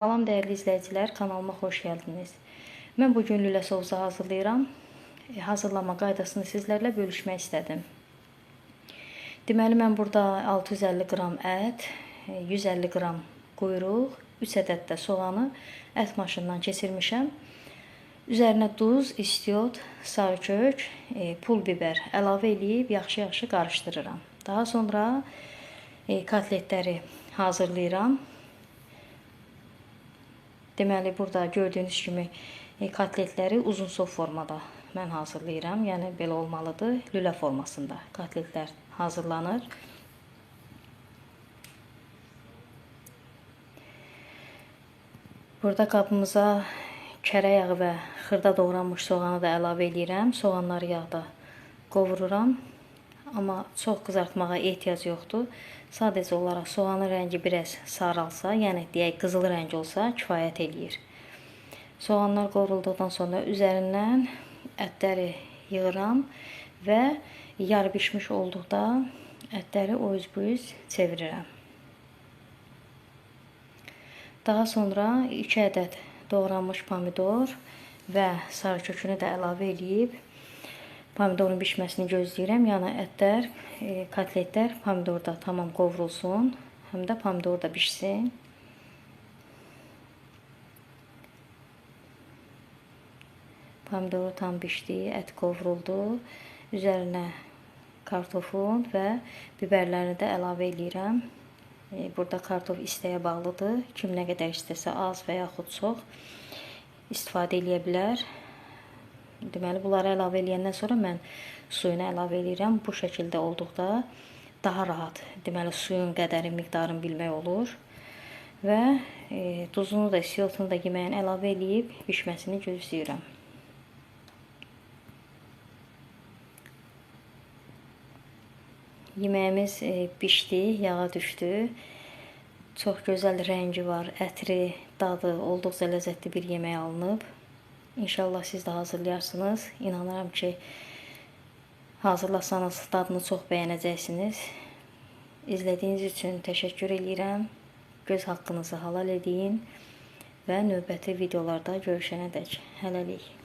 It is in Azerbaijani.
Salam dəyərli izləyicilər, kanalıma xoş gəldiniz. Mən bugün lülə sousu hazırlayıram. Hazırlama qaydasını sizlərlə bölüşmək istədim. Deməli, mən burada 650 qram ət, 150 qram quyruq, 3 ədəd də soğanı ət maşından keçirmişəm. Üzərinə duz, istiot, sarı kök, pul biber əlavə edib yaxşı-yaxşı qarışdırıram. Daha sonra kotletləri hazırlayıram. Deməli, burada gördüyünüz kimi kotletləri uzunsov formada mən hazırlayıram. Yəni, belə olmalıdır. Lülə formasında kotletlər hazırlanır. Burada qabımıza kərə yağı və xırda doğranmış soğanı da əlavə edirəm. Soğanları yağda qovururam. Amma çox qızartmağa ehtiyac yoxdur. Sadəcə olaraq soğanın rəngi biraz saralsa, yəni deyək qızıl rəng olsa kifayət eləyir. Soğanlar qovrulduqdan sonra üzərindən ətləri yığıram və yarı bişmiş olduqda ətləri o üz bu üz çevirirəm. Daha sonra 2 ədəd doğranmış pomidor və sarı kökünü də əlavə edib pomidorun bişməsini gözləyirəm. Yəni ətlər, kotletlər pomidorda tamam qovrulsun, həm də pomidor da bişsin. Pomidoru tam bişdi, ət qovruldu. Üzərinə kartofun və biberlərini də əlavə edirəm. Burada kartof istəyə bağlıdır. Kim nə qədər istəsə az və yaxud çox istifadə edə bilər. Deməli, bunları əlavə edəndən sonra mən suyunu əlavə edirəm. Bu şəkildə olduqda daha rahat, deməli, suyun qədəri, miqdarını bilmək olur. Və duzunu da, istiotunu da yeməyin əlavə edib bişməsini gözləyirəm. Yeməyimiz bişdi, yağa düşdü. Çox gözəl rəngi var, ətri, dadı, olduqca ləzzətli bir yemək alınıb. İnşallah siz də hazırlayarsınız. İnanıram ki, hazırlasanız dadını çox bəyənəcəksiniz. İzlədiyiniz üçün təşəkkür edirəm. Göz haqqınızı halal edin və növbəti videolarda görüşənədək hələlik.